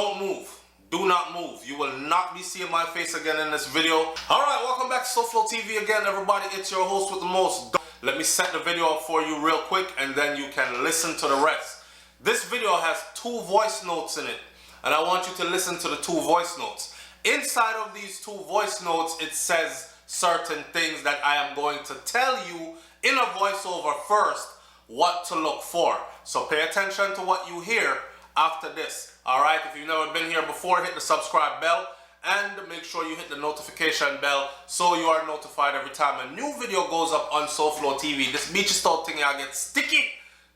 Don't move. Do not move. You will not be seeing my face again in this video. Alright, welcome back to SouFLoTV again, everybody. It's your host with the most. Let me set the video up for you real quick and then you can listen to the rest. This video has 2 voice notes in it, and I want you to listen to the 2 voice notes. Inside of these 2 voice notes, it says certain things that I am going to tell you in a voiceover first what to look for. So pay attention to what you hear after this. Alright, if you've never been here before, hit the subscribe bell and make sure you hit the notification bell so you are notified every time a new video goes up on SouFLoTV. This Beachy Stout thing here gets sticky.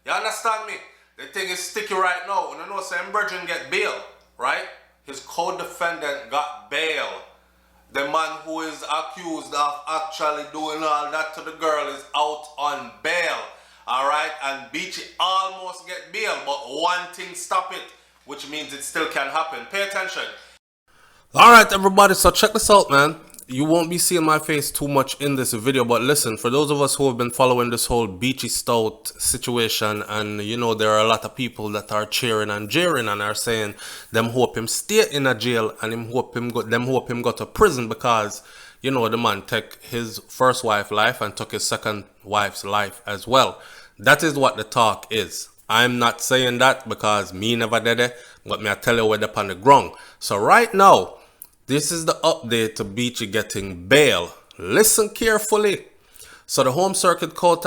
You understand me? The thing is sticky right now. And you know, Sam Virgin get bail, right? His co-defendant got bail. The man who is accused of actually doing all that to the girl is out on bail. Alright, and Beachy almost get bail, but one thing stop it, which means it still can happen. Pay attention. Alright everybody, so check this out, man. You won't be seeing my face too much in this video, but listen, for those of us who have been following this whole Beachy Stout situation, and you know there are a lot of people that are cheering and jeering and are saying them hope him stay in a jail and them hope him go to prison because, you know, the man took his first wife's life and took his second wife's life as well. That is what the talk is. I'm not saying that because me never did it, but me I tell you where they're on the ground. So right now, this is the update to Beachy getting bail. Listen carefully. So the Home Circuit Court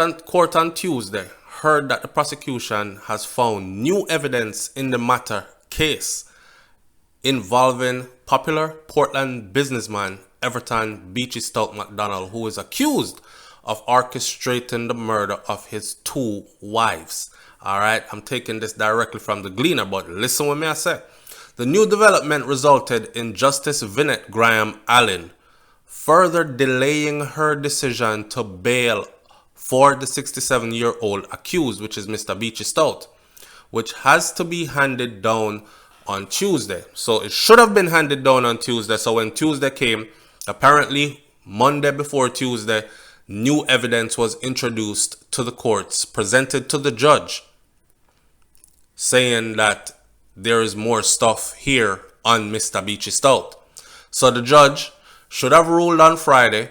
on Tuesday heard that the prosecution has found new evidence in the matter case involving popular Portland businessman Everton Beachy Stout McDonald, who is accused of orchestrating the murder of his 2 wives. Alright, I'm taking this directly from the Gleaner, but listen what me I say. The new development resulted in Justice Vinette Graham Allen further delaying her decision to bail for the 67-year-old accused, which is Mr. Beachy Stout, which has to be handed down on Tuesday. So it should have been handed down on Tuesday. So when Tuesday came, apparently Monday before Tuesday, new evidence was introduced to the courts, presented to the judge, saying that there is more stuff here on Mr. Beachy Stout. So the judge should have ruled on Friday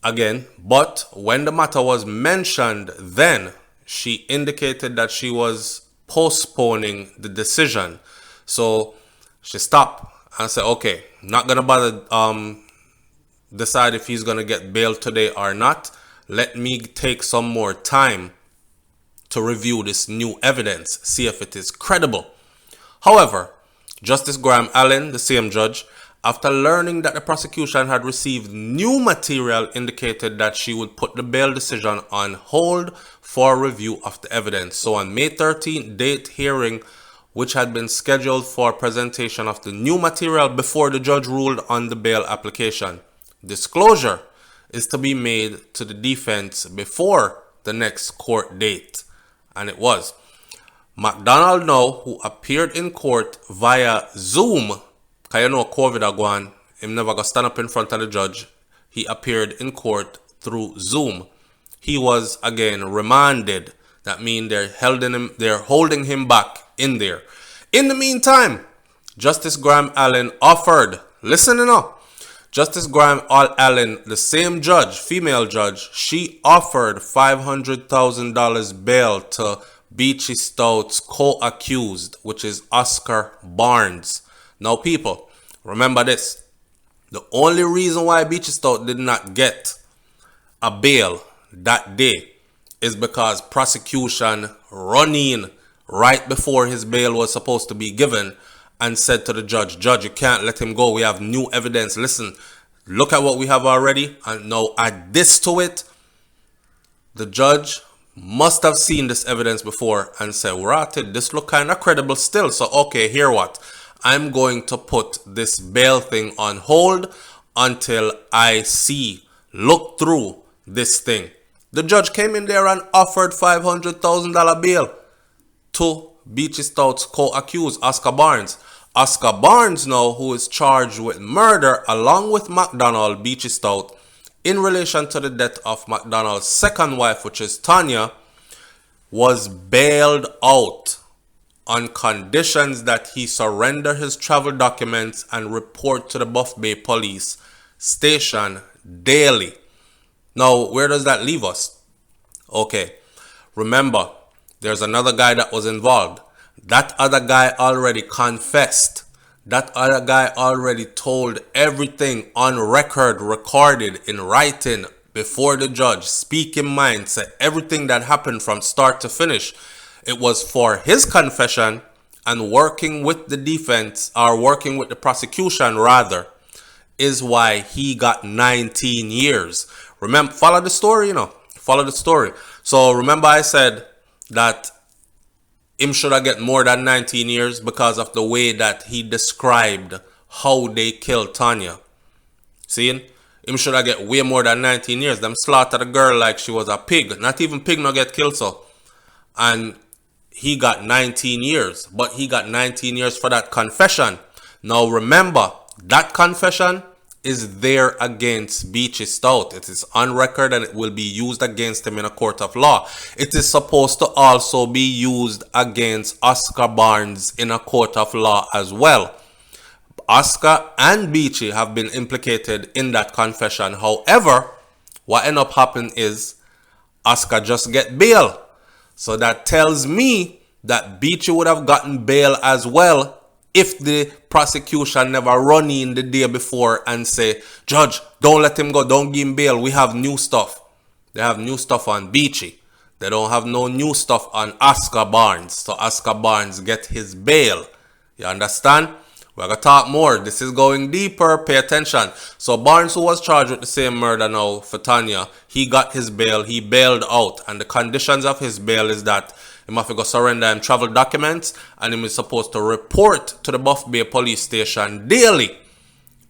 again, but when the matter was mentioned, then she indicated that she was postponing the decision. So she stopped and said, okay, not gonna bother decide if he's gonna get bail today or not. Let me take some more time to review this new evidence, see if it is credible. However, Justice Graham Allen, the same judge, after learning that the prosecution had received new material, indicated that she would put the bail decision on hold for review of the evidence. So on May 13th date hearing, which had been scheduled for presentation of the new material before the judge ruled on the bail application, disclosure is to be made to the defense before the next court date. And it was. McDonald now, who appeared in court via Zoom, because you know COVID are going, him never got stand up in front of the judge. He appeared in court through Zoom. He was again remanded. That means they're holding him back in there. In the meantime, Justice Graham Allen offered, listen now, Justice Graham Allen, the same judge, female judge, she offered $500,000 bail to Beachy Stout's co-accused, which is Oscar Barnes. Now people, remember this. The only reason why Beachy Stout did not get a bail that day is because prosecution run in right before his bail was supposed to be given and said to the judge, Judge, you can't let him go. We have new evidence. Listen, look at what we have already. And now add this to it. The judge must have seen this evidence before and said, Ratted, this look kind of credible still. So, okay, here what? I'm going to put this bail thing on hold until I look through this thing. The judge came in there and offered $500,000 bail to Beachy Stout's co-accused, Oscar Barnes. Oscar Barnes now, who is charged with murder along with McDonald, Beachy Stout, in relation to the death of McDonald's second wife, which is Tanya, was bailed out on conditions that he surrender his travel documents and report to the Buff Bay police station daily. Now, where does that leave us? Okay, remember, there's another guy that was involved. That other guy already confessed. That other guy already told everything on record, recorded in writing before the judge, speak in mind, said everything that happened from start to finish. It was for his confession and working with the defense, or working with the prosecution rather, is why he got 19 years. Remember, follow the story, follow the story. So remember I said that him should have get more than 19 years because of the way that he described how they killed Tanya. Seeing? Him should have get way more than 19 years. Them slaughtered a girl like she was a pig. Not even pig no get killed so. And he got 19 years. But he got 19 years for that confession. Now remember, that confession is there against Beachy Stout. It is on record and it will be used against him in a court of law. It is supposed to also be used against Oscar Barnes in a court of law as well. Oscar and Beachy have been implicated in that confession. However, what ended up happening is Oscar just get bail. So that tells me that Beachy would have gotten bail as well if the prosecution never run in the day before and say, Judge, don't let him go, don't give him bail, we have new stuff. They have new stuff on Beachy. They don't have no new stuff on Oscar Barnes. So Oscar Barnes get his bail. You understand? We're going to talk more. This is going deeper. Pay attention. So Barnes, who was charged with the same murder now for Tanya, he got his bail. He bailed out. And the conditions of his bail is that he must go surrender him travel documents and he is supposed to report to the Buff Bay police station daily.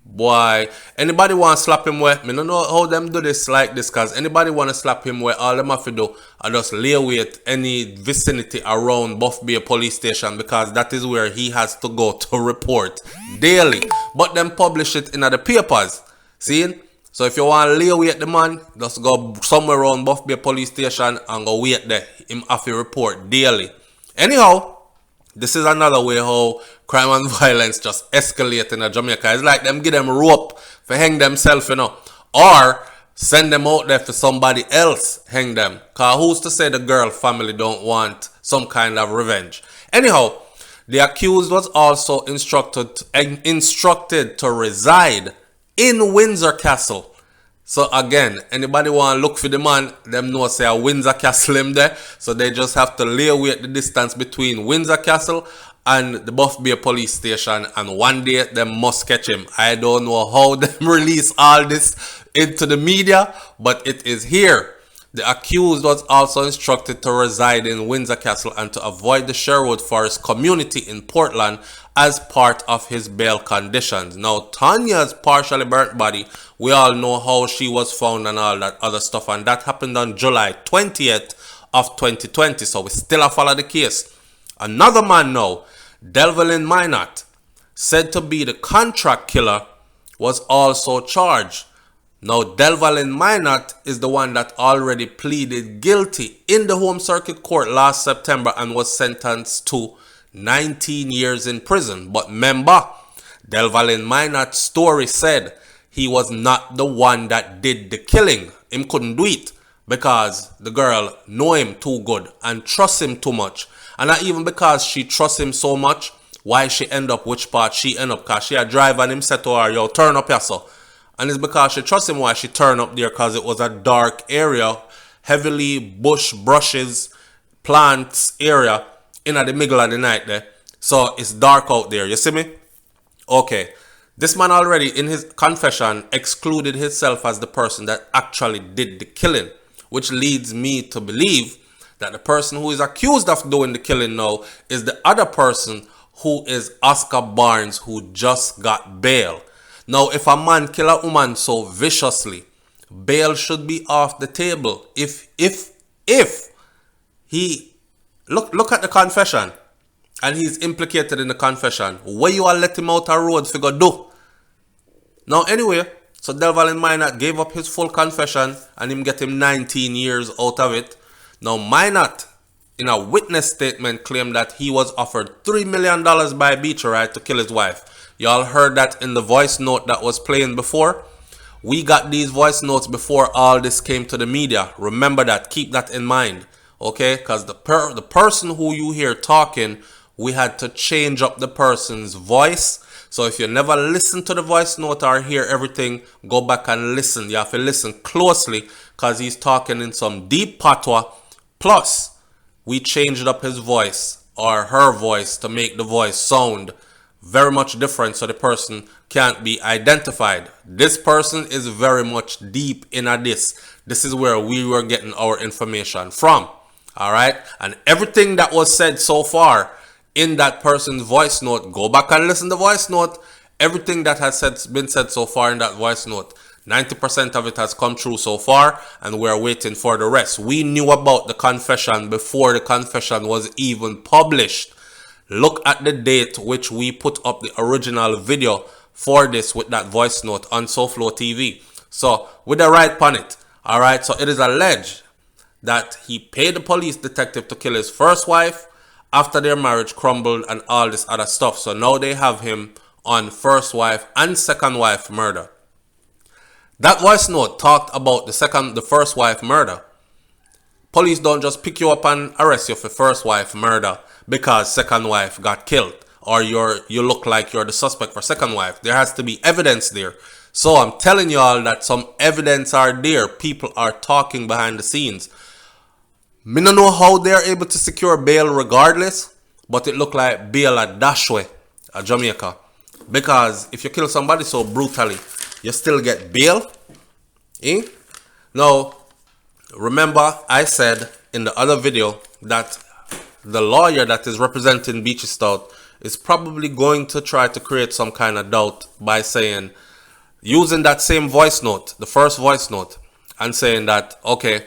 Boy, anybody want to slap him where? I don't know how them do this like this, because anybody want to slap him where all them have to do are just lay wait any vicinity around Buff Bay police station, because that is where he has to go to report daily. But them publish it in the papers. See? So if you want to lay wait the man, just go somewhere around Buff Bay police station and go wait there. Him have to report daily. Anyhow, this is another way how crime and violence just escalate in Jamaica. It's like them give them rope for hang themselves, or send them out there for somebody else hang them. Because who's to say the girl family don't want some kind of revenge? Anyhow, the accused was also instructed to reside in Windsor Castle. So again, anybody want to look for the man, them know say a Windsor Castle him there. So they just have to lay away the distance between Windsor Castle and the Buff Bay police station, and one day them must catch him. I don't know how them release all this into the media, but it is here. The accused was also instructed to reside in Windsor Castle and to avoid the Sherwood Forest community in Portland as part of his bail conditions. Now, Tanya's partially burnt body, we all know how she was found and all that other stuff, and that happened on July 20th of 2020, so we still have follow the case. Another man now, Delvelin Minot, said to be the contract killer, was also charged. Now, Delvelin Minot is the one that already pleaded guilty in the Home Circuit Court last September and was sentenced to 19 years in prison. But remember, Delvelin Minot's story said he was not the one that did the killing. Him couldn't do it because the girl know him too good and trust him too much. And not even because she trusts him so much, why she end up which part she end up. Because she a driver and him said to her, yo, turn up here, so. And it's because she trusts him why she turned up there, because it was a dark area, heavily bush, brushes, plants area in the middle of the night there. So it's dark out there, you see me? Okay, this man already in his confession excluded himself as the person that actually did the killing, which leads me to believe that the person who is accused of doing the killing now is the other person, who is Oscar Barnes, who just got bail. Now, if a man kill a woman so viciously, bail should be off the table. If he look at the confession and he's implicated in the confession, where you are let him out a road figure do? Now anyway, so Delvelin Minot gave up his full confession and him get him 19 years out of it. Now Minot in a witness statement claimed that he was offered $3 million by Beachy, right, to kill his wife. Y'all heard that in the voice note that was playing before. We got these voice notes before all this came to the media. Remember that. Keep that in mind. Okay? Because the person who you hear talking, we had to change up the person's voice. So if you never listen to the voice note or hear everything, go back and listen. You have to listen closely because he's talking in some deep patois. Plus, we changed up his voice or her voice to make the voice sound very much different so the person can't be identified. This person is very much deep in this. This is where we were getting our information from. All right. And everything that was said so far in that person's voice note, go back and listen to the voice note. Everything that has been said so far in that voice note, 90% of it has come true so far, and we're waiting for the rest. We knew about the confession before the confession was even published. Look at the date which we put up the original video for this with that voice note on SouFLoTV. So, with the right on it. Alright, so it is alleged that he paid the police detective to kill his first wife after their marriage crumbled and all this other stuff. So now they have him on first wife and second wife murder. That voice note talked about the first wife murder. Police don't just pick you up and arrest you for first wife murder because second wife got killed or you look like you're the suspect for second wife. There has to be evidence there. So I'm telling y'all that some evidence are there. People are talking behind the scenes. Me don't know how they're able to secure bail regardless, but it look like bail at Dashway, at Jamaica. Because if you kill somebody so brutally, you still get bail. Eh? Now, remember I said in the other video that the lawyer that is representing Beachy Stout is probably going to try to create some kind of doubt by saying, using that same voice note, the first voice note, and saying that, okay,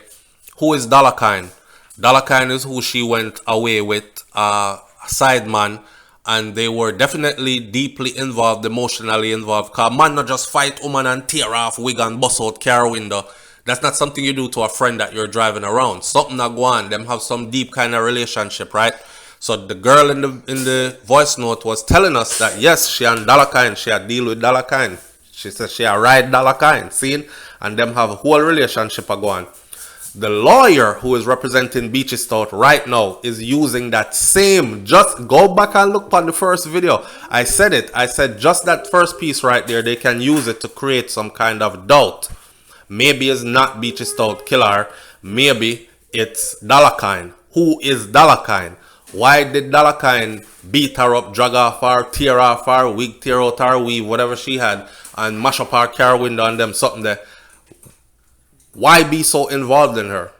who is Dalakine? Dalakine is who she went away with, a side man, and they were definitely deeply involved, emotionally involved. Because man not just fight woman and tear off wig and bust out car window. That's not something you do to a friend that you're driving around. Something that go on. Them have some deep kind of relationship, right? So the girl in the voice note was telling us that yes, she and Dalakine, she had deal with Dalakine. She said she had ride Dalakine, seen? And them have a whole relationship a go on. The lawyer who is representing Beachy Stout right now is using that same. Just go back and look on the first video. I said it. I said just that first piece right there, they can use it to create some kind of doubt. Maybe it's not Beachy Stout killer. Maybe it's Dalakine. Who is Dalakine? Why did Dalakine beat her up, drag off her, tear off her wig, tear out her weave, whatever she had, and mash up her car window and them something there? Why be so involved in her?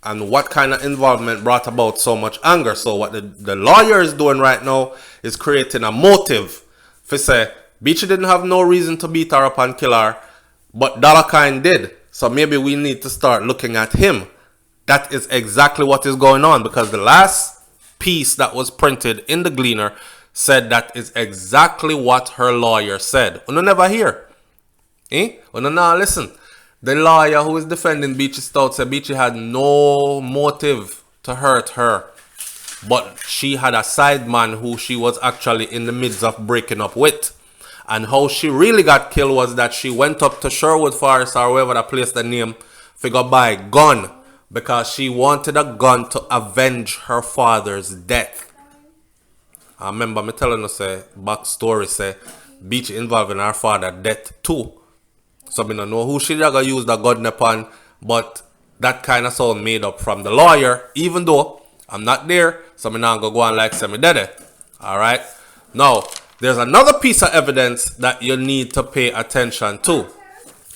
And what kind of involvement brought about so much anger? So what the lawyer is doing right now is creating a motive for say, Beachy didn't have no reason to beat her up and kill her, but Dalakine did. So maybe we need to start looking at him. That is exactly what is going on, because the last piece that was printed in the Gleaner said that is exactly what her lawyer said. You never hear. You now listen. The lawyer who is defending Beachy Stout said Beachy had no motive to hurt her, but she had a side man who she was actually in the midst of breaking up with. And how she really got killed was that she went up to Sherwood Forest or wherever that place the name, figure buy gun, because she wanted a gun to avenge her father's death. I remember me telling her say backstory say Beachy involved in her father's death too. So I don't know who she gonna use the gun upon, but that kind of sound made up from the lawyer, even though I'm not there, so I'm not gonna go on like say me did it. Alright? Now, there's another piece of evidence that you need to pay attention to.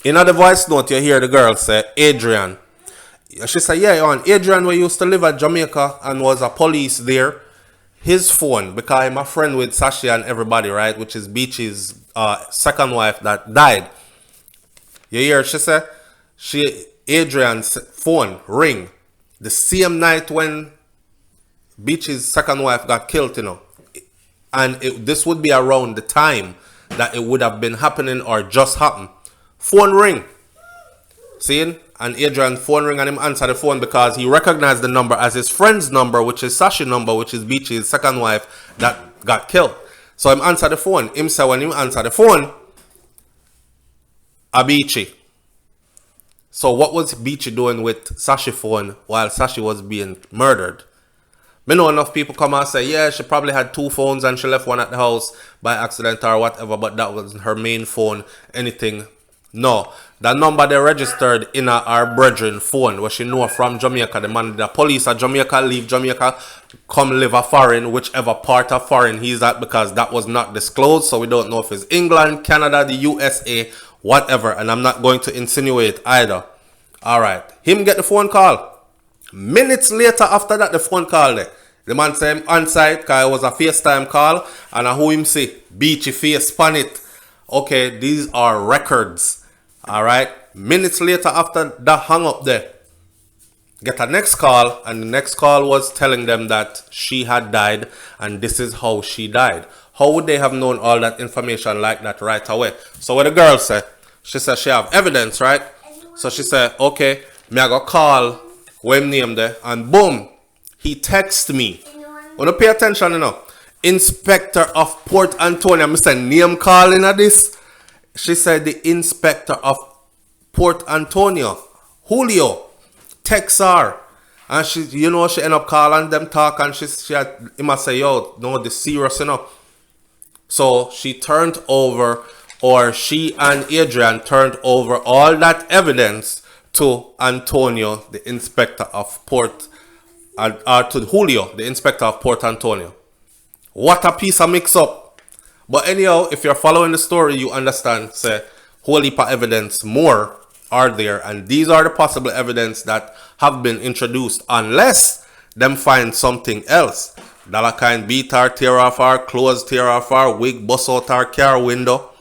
In the voice note, you hear the girl say, Adrian. She said, yeah, on Adrian, we used to live at Jamaica and was a police there. His phone, because I'm a friend with Sashi and everybody, right? Which is Beachy's second wife that died. You hear she said, Adrian's phone ring the same night when Beachy's second wife got killed, you know. And this would be around the time that it would have been happening or just happened. Phone ring. Seeing? and Adrian's phone ring and him answer the phone because he recognized the number as his friend's number, which is Sashi's number, which is Beachy's second wife that got killed. So him answer the phone. Him say when him answer the phone, a Beachy. So what was Beachy doing with Sashi's phone while Sashi was being murdered? Me know enough people come and say, yeah, she probably had 2 phones and she left one at the house by accident or whatever, but that wasn't her main phone, anything. No, the number they registered in our brethren phone, where she know from Jamaica, the police at Jamaica, leave Jamaica, come live a foreign, whichever part of foreign he's at, because that was not disclosed, so we don't know if it's England, Canada, the USA, whatever, and I'm not going to insinuate either. Alright, him get the phone call. Minutes later after that, the phone call there. The man said him on site because it was a FaceTime call. And who him say? Beachy face span it. Okay, these are records. Alright. Minutes later after that hung up there. Get a next call. And the next call was telling them that she had died. And this is how she died. How would they have known all that information like that right away? So what the girl said? She said she have evidence, right? So she said, okay, me I go call when name there, and boom, he texted me. Wanna pay attention, you know. Inspector of Port Antonio. Mr. Name calling at this. She said the inspector of Port Antonio, Julio, text her, and she, you know, she end up calling them talk, and she had, he must say, yo, no, this serious, you know. So she turned over, or she and Adrian turned over all that evidence to Antonio, the inspector of Port, to Julio, the inspector of Port Antonio. What a piece of mix-up. But anyhow, if you're following the story, you understand, say, whole heap of evidence more are there, and these are the possible evidence that have been introduced, unless them find something else. Dollar kind beat her, tear off our clothes, tear off our wig, bust out our car window.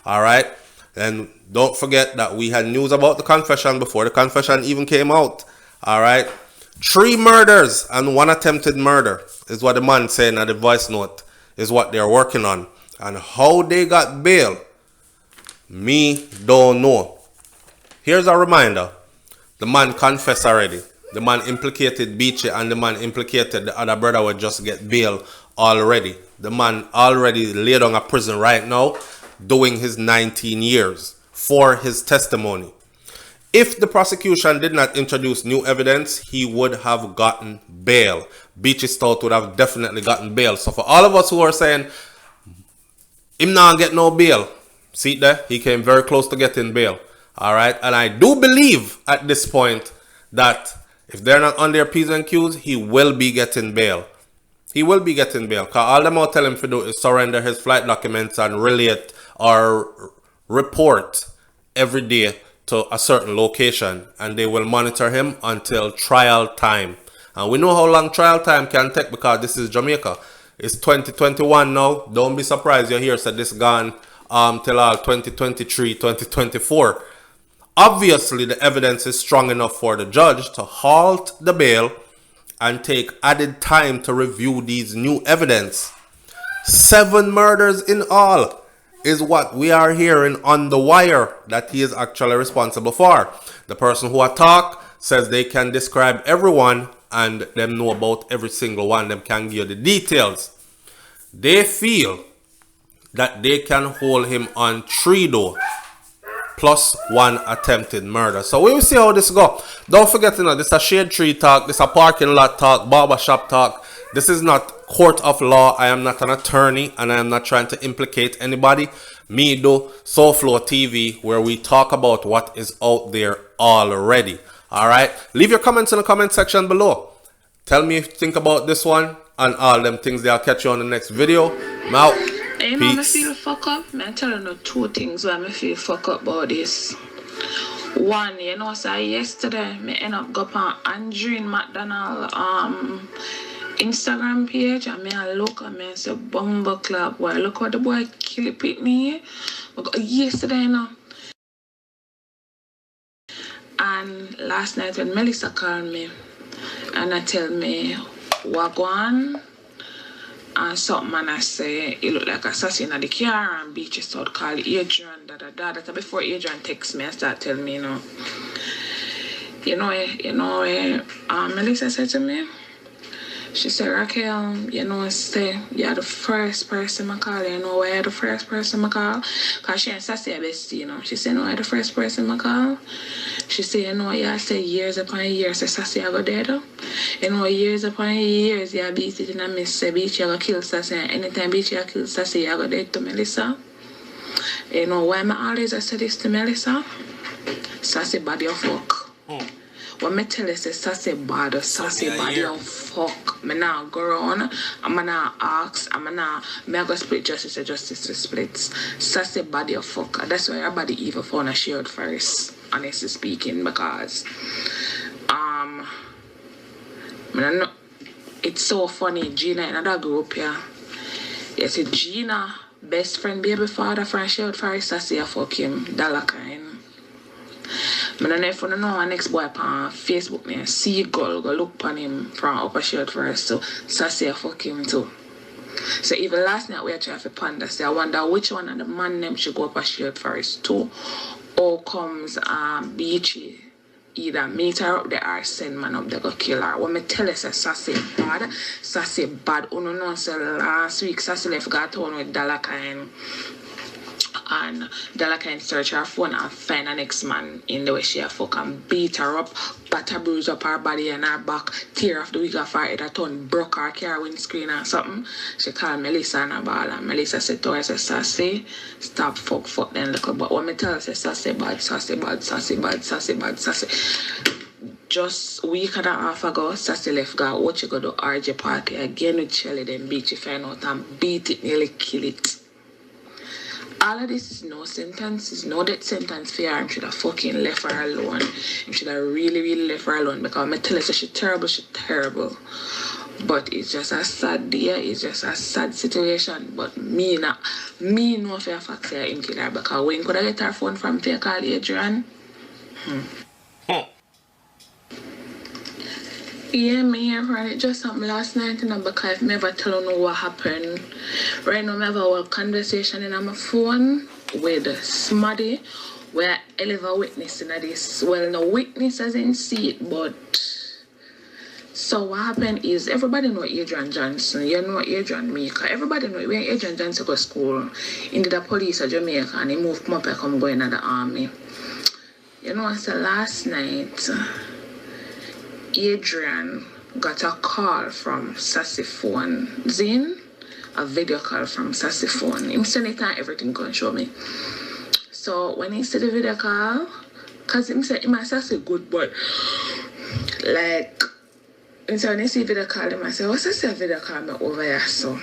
Alright? And don't forget that we had news about the confession before the confession even came out. Alright? 3 murders and 1 attempted murder is what the man saying at the voice note is what they're working on. And how they got bail, me don't know. Here's a reminder. The man confessed already. The man implicated Beachy and the man implicated the other brother would just get bail already. The man already laid on a prison right now doing his 19 years for his testimony. If the prosecution did not introduce new evidence, he would have gotten bail. Beachy Stout would have definitely gotten bail. So for all of us who are saying, him not get no bail, see there, he came very close to getting bail. Alright, and I do believe at this point that if they're not on their P's and Q's, he will be getting bail. He will be getting bail. Because all them will tell him to do is surrender his flight documents and relate or report every day to a certain location. And they will monitor him until trial time. And we know how long trial time can take because this is Jamaica. It's 2021 now. Don't be surprised you hear said this gone till all 2023, 2024. Obviously, the evidence is strong enough for the judge to halt the bail and take added time to review these new evidence. 7 murders in all is what we are hearing on the wire that he is actually responsible for. The person who attacked says they can describe everyone and them know about every single one. Them can give you the details. They feel that they can hold him on 3 though. Plus 1 attempted murder. So we will see how this go. Don't forget, you know, this is a shade tree talk. This is a parking lot talk. Barbershop talk. This is not court of law. I am not an attorney. And I am not trying to implicate anybody. Me do SouFLoTV, where we talk about what is out there already. Alright. Leave your comments in the comment section below. Tell me if you think about this one. And all them things. I'll catch you on the next video. I'm out. You know, I feel fuck up. I'm telling you 2 things why I feel fuck up about this. One, you know, so yesterday, I end up going on Andrew McDonald Instagram page, and I look and I say, Bumble Club, boy, look what the boy kill it Pitney. Yesterday, you know. And last night when Melissa called me, and I tell me, Wagwan. And something and I say, it look like assassin at the car and Beachy Stout called Adrian, That's before Adrian texts me and start telling me, you know. Melissa said to me, she said, Raquel, say, you're the first person I call. You know why you're the first person I call? Because she and Sassy are bestie, She said, no, you're the first person I call. She said, I say years upon years, say Sassy I go dead. Years upon years, you beat it in a miss, say Beachy I go kill Sassy. And anytime Beachy I kill Sassy, I go dead to Melissa. Why I always say this to Melissa? Sassy body of fuck. When me tell you say Sassy body body of fuck, me now go around, I'm gonna ask, I go split justice to splits. Sassy body of fuck. That's why everybody even found a shield first, honestly speaking, because it's so funny, Gina in another group here. You see Gina, best friend baby father from shield first, Sassy a fuck him, dollar kind. I don't know if you know our next boy on Facebook name, Seagull, go look upon him from upper shirt first, so Sassy I fuck him too. So even last night we actually have a panda, so I wonder which one of the man name should go upper shirt first too, or comes Beachy, either meet her up there or send man up there go kill her. When me tell you say Sassy bad, uno know say last week Sassy left got on with dollar kind. And Della can search her phone and find an ex-man in the way she a fuck and beat her up, batter bruise up her body and her back, tear off the wig off her head, a ton broke her car windscreen or something. She called Melissa and a ball and Melissa said to her, Sassy, stop fuck then little. But when me tell her, say Sassy bad. Just a week and a half ago, Sassy left got what you go to RJ party again with Shelly, then Beachy find out and beat it, nearly kill it. All of this is no sentence, is no death sentence for her. I should have fucking left her alone. I should have really left her alone because I tell her she's terrible. But it's just a sad day, it's just a sad situation. But me know for a fact say him kill her because when could I get her phone from to call Adrian? Yeah, me here for it. Just something last night, because I've never tell you what happened. Right now, I have a conversation in my phone with somebody where I live a witness in this. Well, no witness as in see it, but so what happened is everybody know Adrian Johnson. You know Adrian Maker. Everybody know when Adrian Johnson go to school, into the police of Jamaica and he moved come up and come go into the army. So last night, Adrian got a call from Sassy phone. Zin, a video call from Sassy phone. Him send it and everything going show me. So when he said the video call, cause him said him Sassy good boy. Like, and so when he see video call him, I say, what's Sassy video call me over here so?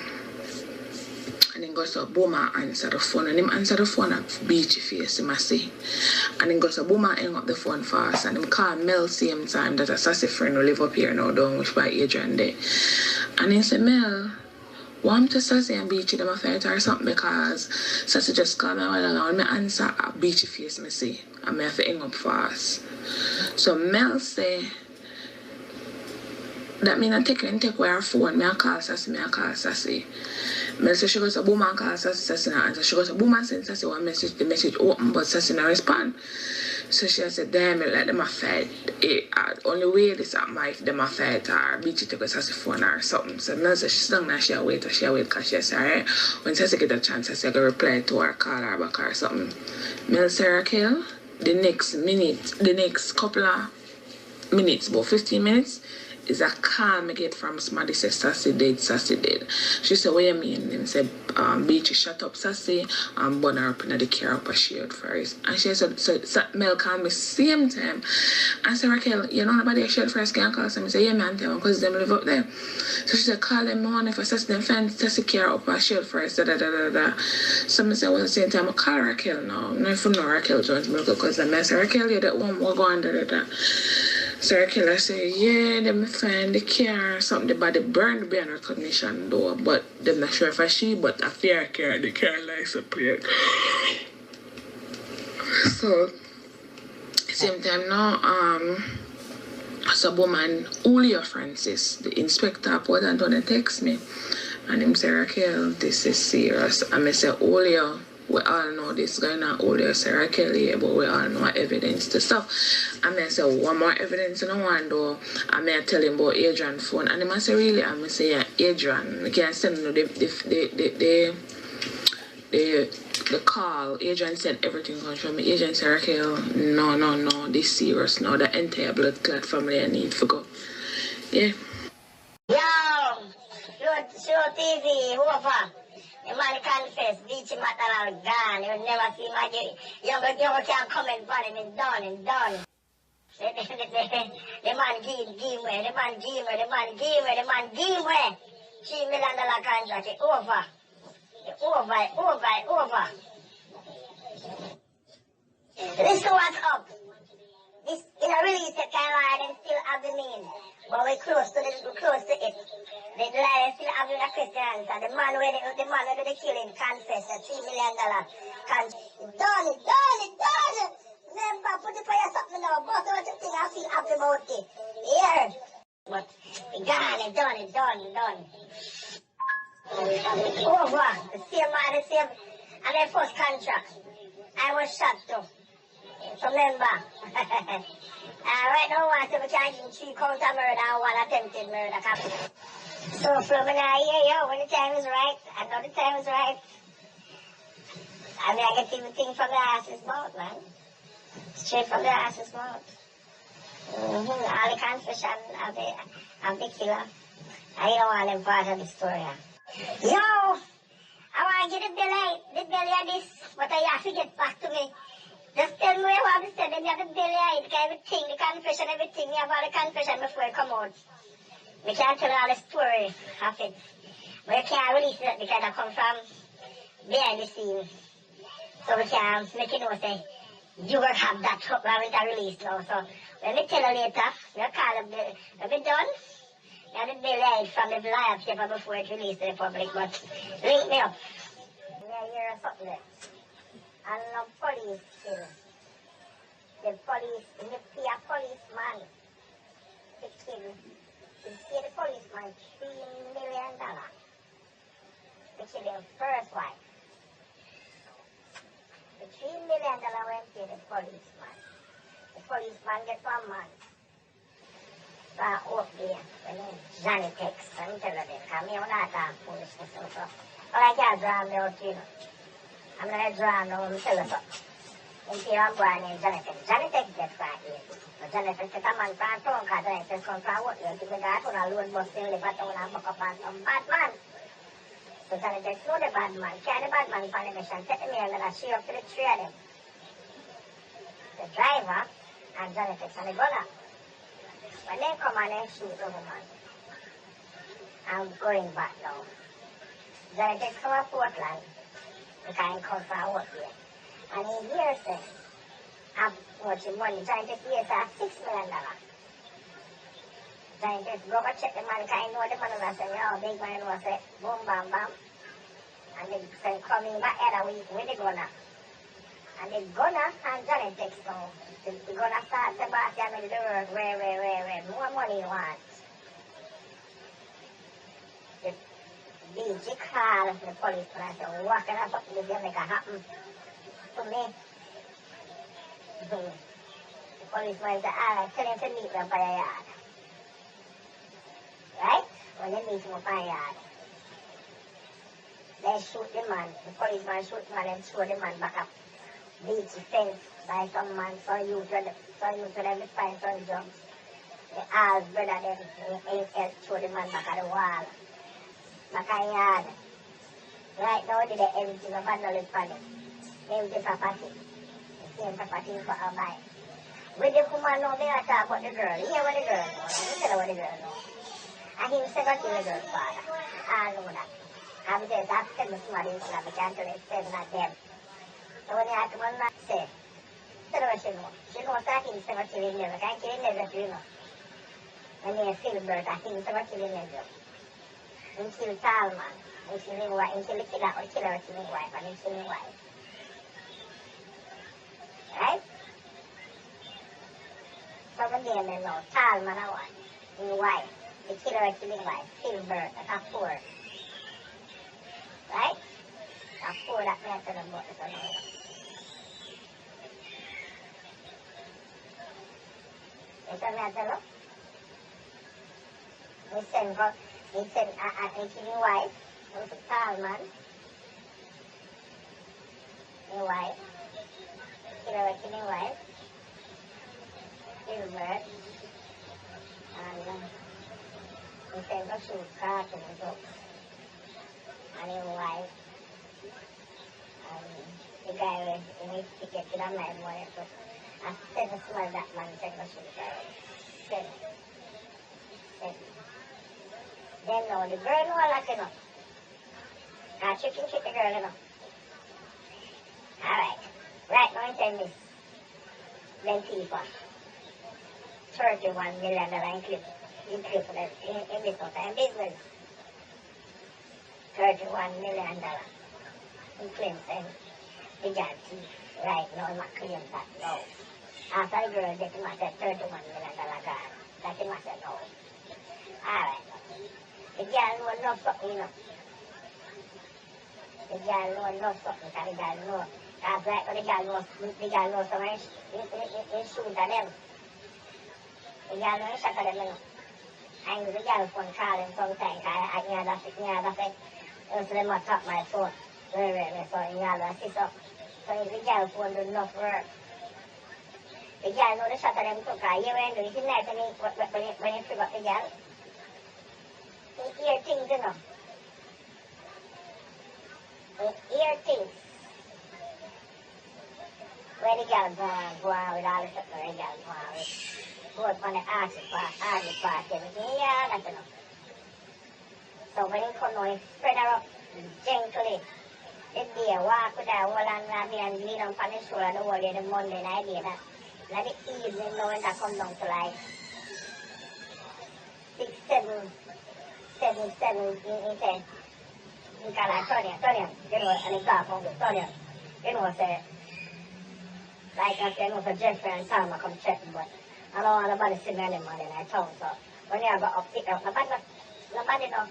And then goes to Boomer answer the phone. And him answer the phone at Beachy face, him I say. And then goes to Boomer hang up the phone fast. And him call Mel same time that a Sassy friend who live up here now down which by Adrian there. And he say, Mel, want to Sassy and Beachy them a fight or something because Sassy just called me a while ago. And me answer at Beachy face, me say. And me have to hang up fast. So Mel say, that mean I take away her phone. Me a call Sassy. Mel say she goes to Boomer and call Sassy and answer. She goes to Boomer and send Sassy one message, the message open, but Sassy not respond. So she said, damn it, like them a fight. Only way this at my if them a fight or Beachy take a Sassy phone or something. So Mel said she's done now, she wait because she said, alright, when Sassy get a chance, Sassy go reply to her, call her back or something. Mel say, Raquel, the next couple of minutes, about 15 minutes, is a call me get from somebody say Sassy dead. She said, what you mean? And said, Beachy shut up Sassy and burn her up in the car up a shield first. And she said, so Mel called me same time. I said, Raquel, you know nobody a shield first can call Sassy? I said, yeah man, tell them because them live up there. So she said, call them on if I Sassy them find Sassy car up a shield first. So I said, well at the same time I call Raquel now. No if you know Raquel Jones because I said, Raquel, you're that one more going So Raquel say, yeah, them find the car or something, the body burned beyond recognition though, but them not sure if I she, but I fear car, the car license plate. So, same time now, so woman, Julio Francis, the inspector, put and text me, and him say, Raquel, this is serious. And I say, Julio, we all know this guy not older Sarah Kelly, but we all know evidence to stuff. I may say one more evidence in one door. I may tell him about Adrian phone, and he must say really, I may say Adrian. We can send him the call. Adrian said everything comes from me. Adrian said Raquel, no, this serious now. The entire blood clot family I need to go. Yeah. Yo, SouFLoTV, whoever. The man confess, Beachy Stout gone. You never see my young can't comment on him. It's done. The man give away. The man give away. $3 million contract. It's over. Listen what's up. This in a release the kind of and still have the name. But we're close to it. The lion still have the question. The man where they killing confess the $3 million contract. Done. Remember, put it for your something now. But what you think I feel happy about it. Yeah. But it done. Over. The same. And their first contract. I was shot too. So remember. Right now, we can't give 3 counts of murder and 1 attempted murder. So from here, when the time is right, I know the time is right. I mean, I get everything from the ass's mouth, man. Straight from the ass's mouth. All the confession of the killer. I don't want them part of the story. Yo, I want to get the belly of this, but I have to get back to me. Just tell me what I said, then you have the belly of it, everything, the confession, everything. You have all the confession before it come out. We can't tell all the story of it. But we can't release it because I come from behind the scene. So we can't make it know, say, you will have that when I release now. So when we tell you later, we'll call them, we'll be done. You have the belly from the live paper before it released to the public, but link me up. Yeah, hear something there. And no police kill. The police, you pay a policeman to kill. You pay the policeman $3 million to kill your first wife. The $3 million went to the policeman. The policeman gets 1 month. So I hope there, when Johnny texts and tell her this, because me not talk foolishness and stuff. But I can't draw me out, you know. I'm going to draw now and tell her something. And see I'm born named Johnny Tex. Johnny Tex gets 5 years. But Johnny Tex is a man from town, because Johnny Tex comes from what you think that on a load bus in live at town and buck up on some bad man. So Johnny Tex know the bad man, carry the bad man from the mission, take the mail and show up to the 3 of them. The driver and Johnny Tex and the gunner. When they come and they shoot over man. I'm going back now. Johnny Tex come to Portland. Because he come from work here. And he hears say, how much money Johnny Tex hears $6 million. Johnny Tex go and check the man, because he know the man will say, yo, big man will say, boom, bam, bam. And they say, coming back every week with the gunner. And the gunner and Johnny Tex now. The gunner start to boss him in the work, where, more money you want. The Beachy call the policeman and say, what can I fucking do to make it happen to me? The policeman say, all right, tell him to meet me up by your yard. Right? When they meet him up by your yard, they shoot the man. The policeman shoot the man and throw the man back up. Beachy fence by some man, so you to them find some drugs. The all brother them throw the man back at the wall. Back at the yard. Right now they did everything of a knowledge for them. Empty property. The same property for a buy. With the woman now, they are talking about the girl. Hear what the girl knows. You tell what the girl knows. And he said what the girl's father. I know that. I'm just asking the somebody in the can't tell it's not them. So when you have to say, tell her what she knows. She knows that he said what she didn't know. Can't kill him, you know. When they feel birth, I think said what she didn't know. He killed Talman. He killed his wife. He killed the killer or killer or killing wife. And he killed his wife. Right? So when they know, Talman a one. His wife. The killer or killing wife. Feel birth. That's a 4. Right? pour that me to them, but it's another. It's another. He sent his wife, who's a tall man. His wife. His wife. Gilbert. And he sent a shoot car to the dog. And his wife. And the guy was in his ticket to the man wanted to. I said to smell that man sent a shoot car. Said. Then no, the girl know a lot enough. Now she can check the girl enough. Alright. Right now in 10 minutes. Then people. $31 million in clip in this time business. $31 million in claims and the guarantee. Right now I'm not claiming that no. After the girl get him at that $31 million guard. That him at that no. Alright. The girl know enough something, you know. The girl know enough something, because the girl know. Because right now the girl knows some in shoot at them. The girl knows shot at them, you know. And the girl phone call him sometimes, because I never say, so they must tap my phone. So you never sit up. So if the girl phone do enough work. The girl know the shot at them too, because you went to do it nice when you figure out the girl. You hear things, you know. You hear things. Where the girl go on with all the stuff where the girl go on with. Go up on the artist part, everything. Yeah, that's enough. So when you come now, you spread her up gently. The day, walk with her, hold on and lean on the shoulder the whole day, the Monday night, day, that. Now the evening, now when that come down to like 6, 7, in 10. You can like turn it, you know, and it's dark on turn it. You know, say, like I said, you know, for Jeffrey and Sam, I come check me, but I don't want nobody sitting in the morning in town, so when you go up, pick up, nobody know,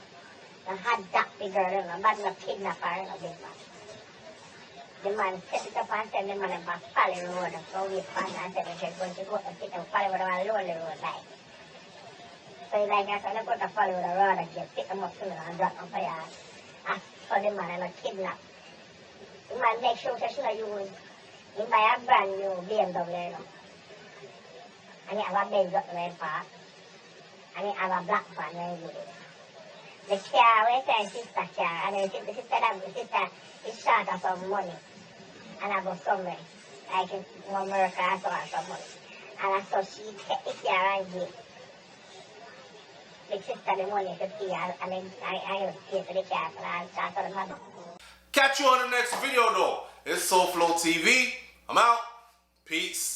the hard duck the girl, you know, nobody no kidnap her, you know, big man. The man set it up and send the man about Folly Road, so we find and said, we should go and pick up Folly Road and Lonely Road, like. So like I said, I put a follow the road again, pick them up soon and drop them for you. Ask for the man and not kidnap. The man make sure that she not use. He buy a brand new BMW, you know. And he have a Benz up the red park. And he have a black van when he do it. The car, we say sister car, and the sister is short of some money. And I go somewhere. Like in America or some money. And so she take the car and give. The sister the money to pay, and then I pay for the car and I'll start for the mother. Catch you on the next video though. It's SouFLoTV. I'm out. Peace.